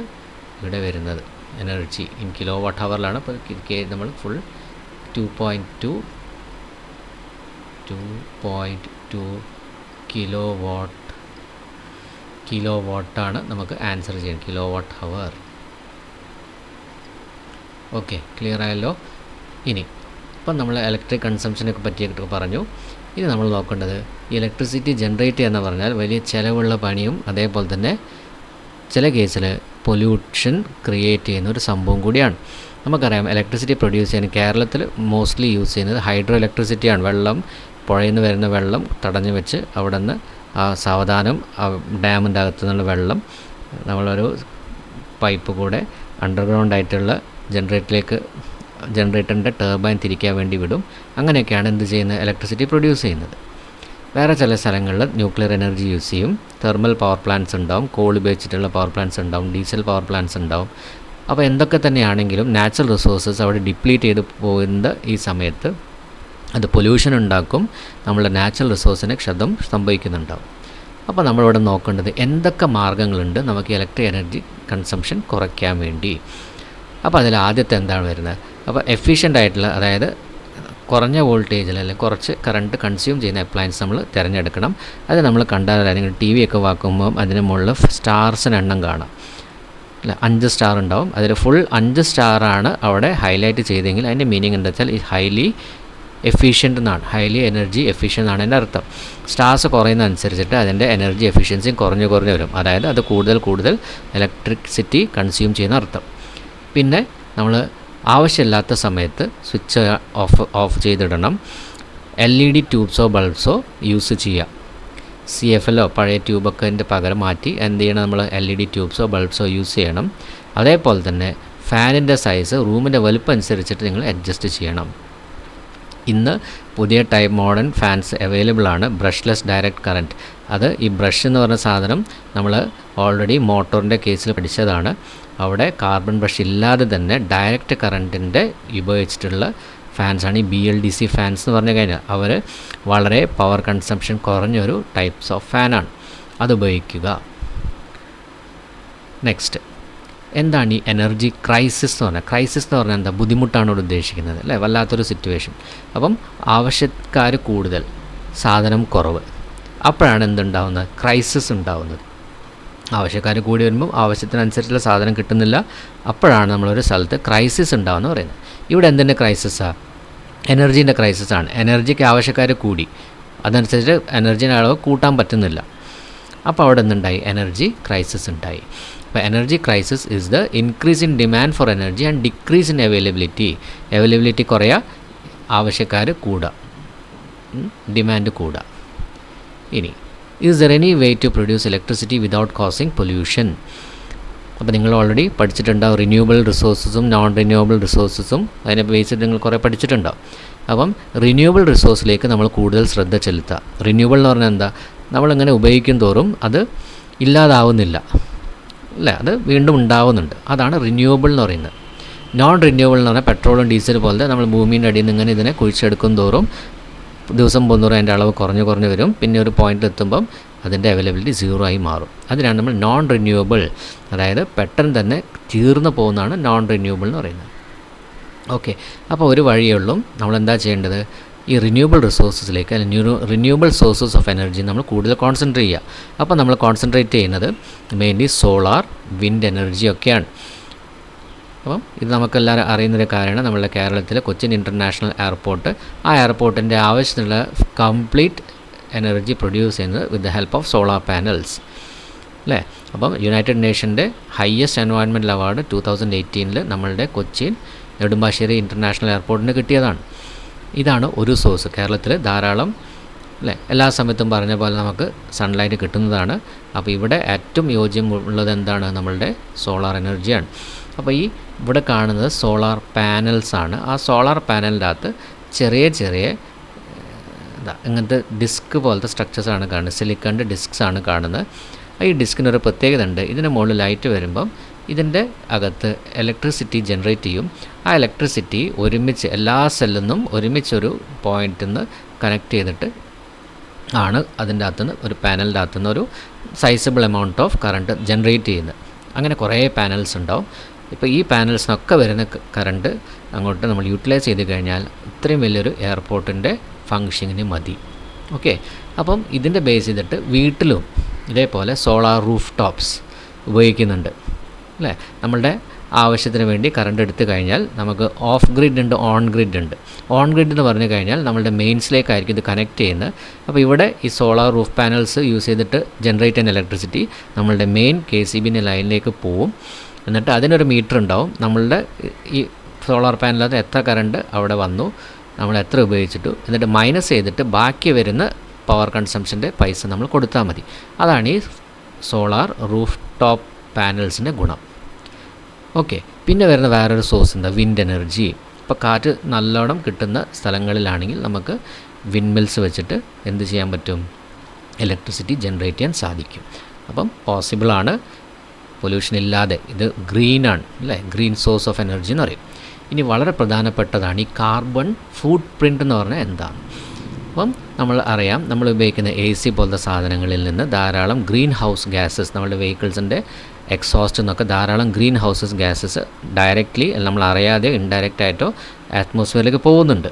ഇവിടെ വരുന്നത്. എനർജി ഇൻ കിലോ വാട്ട് ഹവറിലാണ്. അപ്പോൾ നമ്മൾ ഫുൾ 2.2 കിലോ വാട്ടാണ് നമുക്ക് ആൻസർ ചെയ്യുന്നത്. Kilowatt hour. Okay, clear ആയല്ലോ. ഇനി ഇപ്പം നമ്മൾ ഇലക്ട്രിക് കൺസംഷനെ പറ്റിയിട്ട് പറഞ്ഞു. ഇനി നമ്മൾ നോക്കേണ്ടത് ഇലക്ട്രിസിറ്റി ജനറേറ്റ് ചെയ്യുക പറഞ്ഞാൽ വലിയ ചിലവുള്ള പണിയും അതേപോലെ തന്നെ ചില കേസിൽ പൊല്യൂഷൻ ക്രിയേറ്റ് ചെയ്യുന്ന ഒരു സംഭവം കൂടിയാണ്. നമുക്കറിയാം ഇലക്ട്രിസിറ്റി പ്രൊഡ്യൂസ് ചെയ്യാൻ കേരളത്തിൽ മോസ്റ്റ്ലി യൂസ് ചെയ്യുന്നത് ഹൈഡ്രോ ഇലക്ട്രിസിറ്റിയാണ്. വെള്ളം, പുഴയിൽ നിന്ന് വരുന്ന വെള്ളം തടഞ്ഞു വെച്ച് അവിടെ നിന്ന് സാവധാനം ഡാമിൻ്റെ അകത്തു നിന്നുള്ള വെള്ളം നമ്മളൊരു പൈപ്പ് കൂടെ അണ്ടർഗ്രൗണ്ട് ആയിട്ടുള്ള ജനറേറ്ററിൻ്റെ ടർബൈൻ തിരിക്കാൻ വേണ്ടി വിടും. അങ്ങനെയൊക്കെയാണ് എന്ത് ചെയ്യുന്നത്? ഇലക്ട്രിസിറ്റി പ്രൊഡ്യൂസ് ചെയ്യുന്നത്. വേറെ ചില സ്ഥലങ്ങളിൽ ന്യൂക്ലിയർ എനർജി യൂസ് ചെയ്യും. തെർമൽ പവർ പ്ലാന്റ്സ് ഉണ്ടാവും, കോൾ ഉപയോഗിച്ചിട്ടുള്ള പവർ പ്ലാന്റ്സ് ഉണ്ടാവും, ഡീസൽ പവർ പ്ലാന്റ്സ് ഉണ്ടാവും. അപ്പോൾ എന്തൊക്കെ തന്നെയാണെങ്കിലും നാച്ചുറൽ റിസോഴ്സസ് അവിടെ ഡിപ്ലീറ്റ് ചെയ്ത് പോകുന്ന ഈ സമയത്ത് അത് പൊല്യൂഷൻ ഉണ്ടാക്കും, നമ്മളുടെ നാച്ചുറൽ റിസോഴ്സിന് ക്ഷതം സംഭവിക്കുന്നുണ്ടാവും. അപ്പോൾ നമ്മളിവിടെ നോക്കേണ്ടത് എന്തൊക്കെ മാർഗ്ഗങ്ങളുണ്ട് നമുക്ക് ഇലക്ട്രിക് എനർജി കൺസംഷൻ കുറയ്ക്കാൻ വേണ്ടി. അപ്പോൾ അതിൽ ആദ്യത്തെ എന്താണ് വരുന്നത്? അപ്പോൾ എഫിഷ്യൻ്റ് ആയിട്ടുള്ള, അതായത് കുറഞ്ഞ വോൾട്ടേജിൽ അല്ലെങ്കിൽ കുറച്ച് കറണ്ട് കൺസ്യൂം ചെയ്യുന്ന അപ്ലയൻസ് നമ്മൾ തിരഞ്ഞെടുക്കണം. അത് നമ്മൾ കണ്ടാൽ അല്ലെങ്കിൽ ടി വി ഒക്കെ വാക്കുമ്പം അതിന് മുകളിൽ സ്റ്റാർസിന് എണ്ണം കാണാം അല്ല, 5 സ്റ്റാർ ഉണ്ടാവും. അതിൽ ഫുൾ 5 സ്റ്റാറാണ് അവിടെ ഹൈലൈറ്റ് ചെയ്തെങ്കിൽ അതിൻ്റെ മീനിങ് എന്താ വെച്ചാൽ ഈ ഹൈലി എഫിഷ്യൻ്റ് എന്നാണ്, ഹൈലി എനർജി എഫിഷ്യൻ്റ് എന്നാണ് എൻ്റെ അർത്ഥം. സ്റ്റാർസ് കുറയുന്നതനുസരിച്ചിട്ട് അതിൻ്റെ എനർജി എഫിഷ്യൻസിയും കുറഞ്ഞു വരും. അതായത് അത് കൂടുതൽ ഇലക്ട്രിസിറ്റി കൺസ്യൂം ചെയ്യുന്ന അർത്ഥം. പിന്നെ നമ്മൾ ആവശ്യമില്ലാത്ത സമയത്ത് സ്വിച്ച് ഓഫ് ചെയ്തിടണം. LED ട്യൂബ്സോ ബൾബ്സോ യൂസ് ചെയ്യുക. CFLO പഴയ ട്യൂബൊക്കെ പകരം മാറ്റി എന്ത് ചെയ്യണം? നമ്മൾ LED ട്യൂബ്സോ ബൾബ്സോ യൂസ് ചെയ്യണം. അതേപോലെ തന്നെ ഫാനിൻ്റെ സൈസ് റൂമിൻ്റെ വലുപ്പം അനുസരിച്ചിട്ട് നിങ്ങൾ അഡ്ജസ്റ്റ് ചെയ്യണം. ഇന്ന് പുതിയ ടൈപ്പ് മോഡേൺ ഫാൻസ് അവൈലബിൾ ആണ്, ബ്രഷ്ലെസ് ഡയറക്റ്റ് കറൻറ്റ്. അത് ഈ ബ്രഷ് എന്ന് പറഞ്ഞ സാധനം നമ്മൾ ഓൾറെഡി മോട്ടോറിൻ്റെ കേസിൽ പഠിച്ചതാണ്. അവിടെ കാർബൺ ബ്രഷ് ഇല്ലാതെ തന്നെ ഡയറക്റ്റ് കറൻറ്റിൻ്റെ ഉപയോഗിച്ചിട്ടുള്ള ഫാൻസാണ് ഈ BLDC ഫാൻസ് എന്ന് പറഞ്ഞു കഴിഞ്ഞാൽ. അവർ വളരെ പവർ കൺസംഷൻ കുറഞ്ഞൊരു ടൈപ്സ് ഓഫ് ഫാനാണ്. അത് ഉപയോഗിക്കുക. നെക്സ്റ്റ് എന്താണ് ഈ എനർജി ക്രൈസിസ് എന്ന് പറഞ്ഞാൽ? ക്രൈസിസ് എന്ന് പറഞ്ഞാൽ എന്താ? ബുദ്ധിമുട്ടാണ് ഇവിടെ ഉദ്ദേശിക്കുന്നത് അല്ലേ, വല്ലാത്തൊരു സിറ്റുവേഷൻ. അപ്പം ആവശ്യക്കാർ കൂടുതൽ, സാധനം കുറവ്. അപ്പോഴാണ് എന്തുണ്ടാവുന്നത്? ക്രൈസിസ് ഉണ്ടാവുന്നത്. ആവശ്യക്കാർ കൂടി വരുമ്പം ആവശ്യത്തിനനുസരിച്ചുള്ള സാധനം കിട്ടുന്നില്ല. അപ്പോഴാണ് നമ്മളൊരു സ്ഥലത്ത് ക്രൈസിസ് ഉണ്ടാവുമെന്ന് പറയുന്നത്. ഇവിടെ എന്തിൻ്റെ ക്രൈസിസാണ്? എനർജീൻ്റെ ക്രൈസിസാണ്. എനർജിക്ക് ആവശ്യക്കാർ കൂടി, അതനുസരിച്ച് എനർജീൻ്റെ അളവ് കൂട്ടാൻ പറ്റുന്നില്ല. അപ്പോൾ അവിടെ എന്തുണ്ടായി? എനർജി ക്രൈസിസ് ഉണ്ടായി. അപ്പോൾ energy crisis is the increase in demand for energy and decrease in availability കുറയുക, ആവശ്യക്കാർ കൂടുക, ഡിമാൻഡ് കൂടുക. ഇനി is there any way to produce electricity without causing pollution? അപ്പോൾ നിങ്ങൾ ഓൾറെഡി പഠിച്ചിട്ടുണ്ടാവും റിന്യൂവബിൾ റിസോഴ്സസും നോൺ റിന്യൂവബിൾ റിസോഴ്സസും, അതിനെ ബേസ് ചെയ്ത് നിങ്ങൾ കുറേ പഠിച്ചിട്ടുണ്ടാവും. അപ്പം റിന്യൂവബിൾ റിസോഴ്സിലേക്ക് നമ്മൾ കൂടുതൽ ശ്രദ്ധ ചെലുത്തുക. റിന്യൂവബിൾ എന്ന് പറഞ്ഞാൽ എന്താ? നമ്മളിങ്ങനെ ഉപയോഗിക്കും തോറും അത് ഇല്ലാതാവുന്നില്ല അല്ലേ, അത് വീണ്ടും ഉണ്ടാവുന്നുണ്ട്. അതാണ് റിന്യൂവബിൾ എന്ന് പറയുന്നത്. നോൺ റിന്യൂവബിൾ എന്ന് പറഞ്ഞാൽ പെട്രോളും ഡീസലും പോലെ നമ്മൾ ഭൂമിൻ്റെ അടിയിൽ നിന്ന് ഇങ്ങനെ ഇതിനെ കുഴിച്ചെടുക്കും തോറും ദിവസം പോകുന്നതോറും അതിൻ്റെ അളവ് കുറഞ്ഞു വരും. പിന്നെ ഒരു പോയിൻ്റിൽ എത്തുമ്പം അതിൻ്റെ അവൈലബിലിറ്റി 0 ആയി മാറും. അതിനാണ് നമ്മൾ നോൺ റിന്യൂവബിൾ, അതായത് പെട്ടെന്ന് തന്നെ തീർന്നു പോകുന്നതാണ് നോൺ റിന്യൂവബിൾ എന്ന് പറയുന്നത്. ഓക്കെ, അപ്പോൾ ഒരു വഴിയേ ഉള്ളൂ. നമ്മളെന്താ ചെയ്യേണ്ടത്? ഈ റിന്യൂവബിൾ റിസോഴ്സസിലേക്ക് അല്ലെങ്കിൽ റിന്യൂവബിൾ സോഴ്സസ് ഓഫ് എനർജി നമ്മൾ കൂടുതൽ കോൺസെൻട്രേറ്റ് ചെയ്യുക. അപ്പോൾ നമ്മൾ കോൺസെൻട്രേറ്റ് ചെയ്യുന്നത് മെയിൻലി സോളാർ, വിൻഡ് എനർജി ഒക്കെയാണ്. അപ്പം ഇത് നമുക്കെല്ലാവരും അറിയുന്നൊരു കാര്യമാണ്. നമ്മളുടെ കേരളത്തിലെ കൊച്ചിൻ ഇൻ്റർനാഷണൽ എയർപോർട്ട്, ആ എയർപോർട്ടിൻ്റെ ആവശ്യത്തിനുള്ള കംപ്ലീറ്റ് എനർജി പ്രൊഡ്യൂസ് ചെയ്യുന്നത് with the help of solar panels അല്ലേ. അപ്പം യുണൈറ്റഡ് നേഷൻ്റെ ഹയസ്റ്റ് എൻവയോൺമെൻറ്റൽ അവാർഡ് 2018 നമ്മളുടെ കൊച്ചിൻ നെടുമ്പാശ്ശേരി ഇൻ്റർനാഷണൽ എയർപോർട്ടിന് കിട്ടിയതാണ്. ഇതാണ് ഒരു സോഴ്സ്. കേരളത്തിൽ ധാരാളം അല്ലേ, എല്ലാ സമയത്തും പറഞ്ഞ പോലെ നമുക്ക് സൺലൈറ്റ് കിട്ടുന്നതാണ്. അപ്പോൾ ഇവിടെ ഏറ്റവും യോജ്യമുള്ളത് എന്താണ്? നമ്മളുടെ സോളാർ എനർജിയാണ്. അപ്പോൾ ഈ ഇവിടെ കാണുന്നത് സോളാർ പാനൽസാണ്. ആ സോളാർ പാനലിൻ്റെ അകത്ത് ചെറിയ ഇങ്ങനത്തെ ഡിസ്ക് പോലത്തെ സ്ട്രക്ചേഴ്സാണ് കാണുന്നത്. സിലിക്കണിൻ്റെ ഡിസ്ക്സാണ് കാണുന്നത്. ഈ ഡിസ്കിനൊരു പ്രത്യേകത ഉണ്ട്. ഇതിന് മുകളിൽ ലൈറ്റ് വരുമ്പം ഇതിൻ്റെ അകത്ത് ഇലക്ട്രിസിറ്റി ജനറേറ്റ് ചെയ്യും. ആ ഇലക്ട്രിസിറ്റി ഒരുമിച്ച് എല്ലാ സെല്ലിൽ നിന്നും ഒരുമിച്ചൊരു പോയിൻറ്റിൽ നിന്ന് കണക്ട് ചെയ്തിട്ട് ആണ് അതിൻ്റെ അകത്തുനിന്ന് ഒരു പാനലിൻ്റെ അകത്തുനിന്ന് ഒരു sizeable amount of current generate ചെയ്യുന്നത്. അങ്ങനെ കുറേ പാനൽസ് ഉണ്ടാവും. ഇപ്പോൾ ഈ പാനൽസിനൊക്കെ വരുന്ന കറണ്ട് അങ്ങോട്ട് നമ്മൾ യൂട്ടിലൈസ് ചെയ്ത് കഴിഞ്ഞാൽ ഇത്രയും വലിയൊരു എയർപോർട്ടിൻ്റെ ഫങ്ഷനിന് മതി. ഓക്കെ, അപ്പം ഇതിൻ്റെ ബേസ് ചെയ്തിട്ട് വീട്ടിലും ഇതേപോലെ സോളാർ റൂഫ് ടോപ്സ് ഉപയോഗിക്കുന്നുണ്ട് അല്ലേ. നമ്മളുടെ ആവശ്യത്തിന് വേണ്ടി കറണ്ട് എടുത്തു കഴിഞ്ഞാൽ നമുക്ക് ഓഫ് ഗ്രിഡ് ഉണ്ട്, ഓൺ ഗ്രിഡ് ഉണ്ട്. ഓൺ ഗ്രിഡ് എന്ന് പറഞ്ഞു കഴിഞ്ഞാൽ നമ്മളുടെ മെയിൻസിലേക്കായിരിക്കും ഇത് കണക്ട് ചെയ്യുന്നത്. അപ്പോൾ ഇവിടെ ഈ സോളാർ റൂഫ് പാനൽസ് യൂസ് ചെയ്തിട്ട് ജനറേറ്റ് ചെയ്യുന്ന ഇലക്ട്രിസിറ്റി നമ്മളുടെ മെയിൻ KCBൻ്റെ ലൈനിലേക്ക് പോവും. എന്നിട്ട് അതിനൊരു മീറ്റർ ഉണ്ടാവും. നമ്മളുടെ ഈ സോളാർ പാനലിനകത്ത് എത്ര കറണ്ട് അവിടെ വന്നു, നമ്മൾ എത്ര ഉപയോഗിച്ചിട്ടു, എന്നിട്ട് മൈനസ് ചെയ്തിട്ട് ബാക്കി വരുന്ന പവർ കൺസംഷൻ്റെ പൈസ നമ്മൾ കൊടുത്താൽ മതി. അതാണ് ഈ സോളാർ റൂഫ് ടോപ്പ് പാനൽസിൻ്റെ ഗുണം. ഓക്കെ, പിന്നെ വരുന്ന വേറൊരു സോഴ്സ് എന്താ? Wind energy. ഇപ്പോൾ കാറ്റ് നല്ലോണം കിട്ടുന്ന സ്ഥലങ്ങളിലാണെങ്കിൽ നമുക്ക് വിൻഡ് മിൽസ് വെച്ചിട്ട് എന്ത് ചെയ്യാൻ പറ്റും? ഇലക്ട്രിസിറ്റി ജനറേറ്റ് ചെയ്യാൻ സാധിക്കും. അപ്പം പോസിബിളാണ്, പൊല്യൂഷൻ ഇല്ലാതെ. ഇത് ഗ്രീനാണ് അല്ലേ, ഗ്രീൻ സോഴ്സ് ഓഫ് എനർജി എന്ന് പറയും. ഇനി വളരെ പ്രധാനപ്പെട്ടതാണ് ഈ കാർബൺ ഫുട് പ്രിൻ്റ് എന്ന് പറഞ്ഞാൽ എന്താണ്? അപ്പം നമ്മൾ അറിയാം, നമ്മൾ ഉപയോഗിക്കുന്ന AC പോലത്തെ സാധനങ്ങളിൽ നിന്ന് ധാരാളം ഗ്രീൻ ഹൗസ് ഗ്യാസസ്, നമ്മുടെ വെഹിക്കിൾസിൻ്റെ എക്സോസ്റ്റ് എന്നൊക്കെ ധാരാളം ഗ്രീൻ ഹൗസസ് ഗ്യാസസ് ഡയറക്റ്റ്ലി നമ്മൾ അറിയാതെ ഇൻഡയറക്റ്റ് ആയിട്ടോ അറ്റ്മോസ്ഫിയറിലേക്ക് പോകുന്നുണ്ട്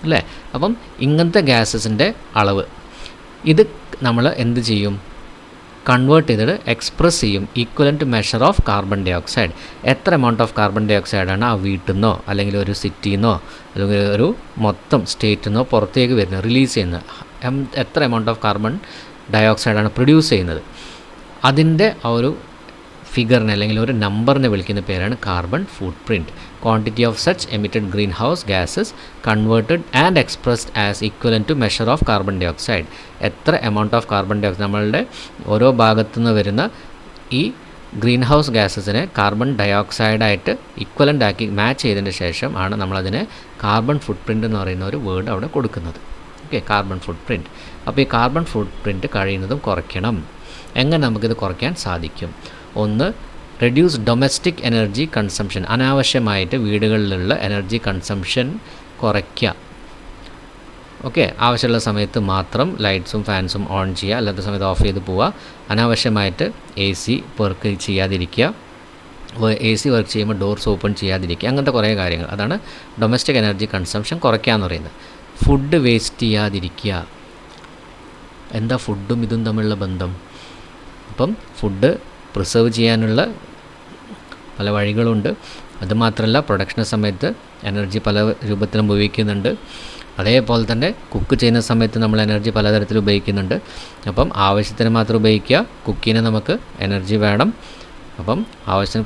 അല്ലേ. അപ്പം ഇങ്ങനത്തെ ഗ്യാസസിൻ്റെ അളവ് ഇത് നമ്മൾ എന്ത് ചെയ്യും? കൺവേർട്ട് ചെയ്തിട്ട് എക്സ്പ്രസ് ചെയ്യും equivalent measure of carbon dioxide. എത്ര എമൗണ്ട് ഓഫ് കാർബൺ ഡൈ ഓക്സൈഡാണ് ആ വീട്ടിൽ നിന്നോ അല്ലെങ്കിൽ ഒരു സിറ്റിയിൽ നിന്നോ അല്ലെങ്കിൽ ഒരു മൊത്തം സ്റ്റേറ്റിൽ നിന്നോ പുറത്തേക്ക് വരുന്നത്, റിലീസ് ചെയ്യുന്നത്, എത്ര എമൗണ്ട് ഓഫ് കാർബൺ ഡൈ ഓക്സൈഡാണ് പ്രൊഡ്യൂസ് ചെയ്യുന്നത്, അതിൻ്റെ ആ ഒരു ഫിഗറിനെ അല്ലെങ്കിൽ ഒരു നമ്പറിനെ വിളിക്കുന്ന പേരാണ് carbon footprint. Quantity of such emitted greenhouse gases converted and expressed as equivalent to measure of carbon dioxide. എത്ര amount of carbon dioxide നമ്മളുടെ ഓരോ ഭാഗത്തു നിന്ന് വരുന്ന ഈ ഗ്രീൻ ഹൗസ് ഗ്യാസസിനെ കാർബൺ ഡൈ ഓക്സൈഡായിട്ട് ഈക്വലൻ്റ് ആക്കി മാച്ച് ചെയ്തതിന് ശേഷം ആണ് നമ്മളതിനെ കാർബൺ ഫുട് പ്രിൻ്റ് എന്ന് പറയുന്ന ഒരു വേർഡ് അവിടെ കൊടുക്കുന്നത്. ഓക്കെ, കാർബൺ ഫുട് പ്രിൻറ്റ്. അപ്പോൾ ഈ കാർബൺ ഫുട് പ്രിൻറ്റ് കഴിയുന്നതും കുറയ്ക്കണം. എങ്ങനെ നമുക്കിത് കുറയ്ക്കാൻ സാധിക്കും? ഒന്ന്, റെഡ്യൂസ് ഡൊമസ്റ്റിക് എനർജി കൺസംഷൻ. അനാവശ്യമായിട്ട് വീടുകളിലുള്ള എനർജി കൺസംഷൻ കുറയ്ക്കുക. ഓക്കെ, ആവശ്യമുള്ള സമയത്ത് മാത്രം ലൈറ്റ്സും ഫാൻസും ഓൺ ചെയ്യുക, അല്ലാത്ത സമയത്ത് ഓഫ് ചെയ്ത് പോവുക. അനാവശ്യമായിട്ട് AC വർക്ക് ചെയ്യാതിരിക്കുക. AC വർക്ക് ചെയ്യുമ്പോൾ ഡോർസ് ഓപ്പൺ ചെയ്യാതിരിക്കുക. അങ്ങനത്തെ കുറേ കാര്യങ്ങൾ. അതാണ് ഡൊമസ്റ്റിക് എനർജി കൺസംഷൻ കുറയ്ക്കുക എന്ന് പറയുന്നത്. ഫുഡ് വേസ്റ്റ് ചെയ്യാതിരിക്കുക. എന്താ ഫുഡും ഇതും തമ്മിലുള്ള ബന്ധം? അപ്പം ഫുഡ് പ്രിസർവ് ചെയ്യാനുള്ള പല വഴികളുണ്ട്. അതുമാത്രമല്ല, പ്രൊഡക്ഷന് സമയത്ത് എനർജി പല രൂപത്തിലും ഉപയോഗിക്കുന്നുണ്ട്. അതേപോലെ തന്നെ കുക്ക് ചെയ്യുന്ന സമയത്ത് നമ്മൾ എനർജി പലതരത്തിൽ ഉപയോഗിക്കുന്നുണ്ട്. അപ്പം ആവശ്യത്തിന് മാത്രം ഉപയോഗിക്കുക. കുക്കിന് നമുക്ക് എനർജി വേണം. അപ്പം ആവശ്യം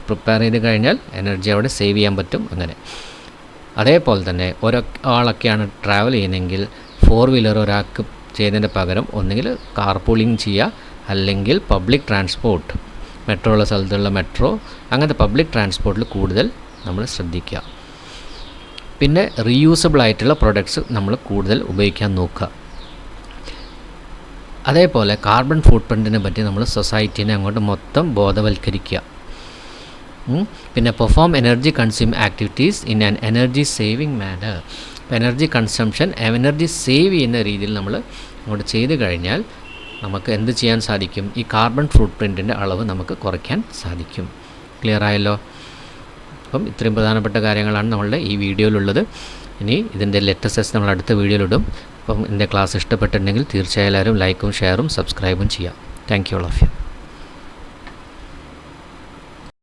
പ്രിപ്പയർ ചെയ്ത് കഴിഞ്ഞാൽ എനർജി അവിടെ സേവ് ചെയ്യാൻ പറ്റും. അങ്ങനെ അതേപോലെ തന്നെ ഒരാളൊക്കെയാണ് ട്രാവൽ ചെയ്യുന്നതെങ്കിൽ 4 വീലർ ഒരാൾക്ക് ചെയ്യുന്നതിന് പകരം ഒന്നുകിൽ കാർ പൂളിങ് ചെയ്യുക, അല്ലെങ്കിൽ പബ്ലിക് ട്രാൻസ്പോർട്ട്, മെട്രോ ഉള്ള സ്ഥലത്തുള്ള മെട്രോ, അങ്ങനത്തെ പബ്ലിക് ട്രാൻസ്പോർട്ടിൽ കൂടുതൽ നമ്മൾ ശ്രദ്ധിക്കുക. പിന്നെ റീയൂസബിൾ ആയിട്ടുള്ള പ്രൊഡക്ട്സ് നമ്മൾ കൂടുതൽ ഉപയോഗിക്കാൻ നോക്കുക. അതേപോലെ കാർബൺ ഫുട് പ്രിൻറ്റിനെ പറ്റി നമ്മൾ സൊസൈറ്റീനെ അങ്ങോട്ട് മൊത്തം ബോധവൽക്കരിക്കുക. പിന്നെ perform energy consume activities in an energy saving manner. ഇപ്പോൾ എനർജി കൺസംഷൻ എനർജി സേവ് ചെയ്യുന്ന രീതിയിൽ നമ്മൾ അങ്ങോട്ട് ചെയ്ത് കഴിഞ്ഞാൽ നമുക്ക് എന്ത് ചെയ്യാൻ സാധിക്കും? ഈ കാർബൺ ഫുട് പ്രിൻറ്റിൻ്റെ അളവ് നമുക്ക് കുറയ്ക്കാൻ സാധിക്കും. ക്ലിയർ ആയല്ലോ? അപ്പം ഇത്രയും പ്രധാനപ്പെട്ട കാര്യങ്ങളാണ് നമ്മളുടെ ഈ വീഡിയോയിലുള്ളത്. ഇനി ഇതിൻ്റെ ലെറ്റസ്റ്റ് നമ്മൾ അടുത്ത വീഡിയോയിലിടും. അപ്പം എൻ്റെ ക്ലാസ് ഇഷ്ടപ്പെട്ടിട്ടുണ്ടെങ്കിൽ തീർച്ചയായും എല്ലാവരും ലൈക്കും ഷെയറും സബ്സ്ക്രൈബും ചെയ്യാം. Thank you all of U.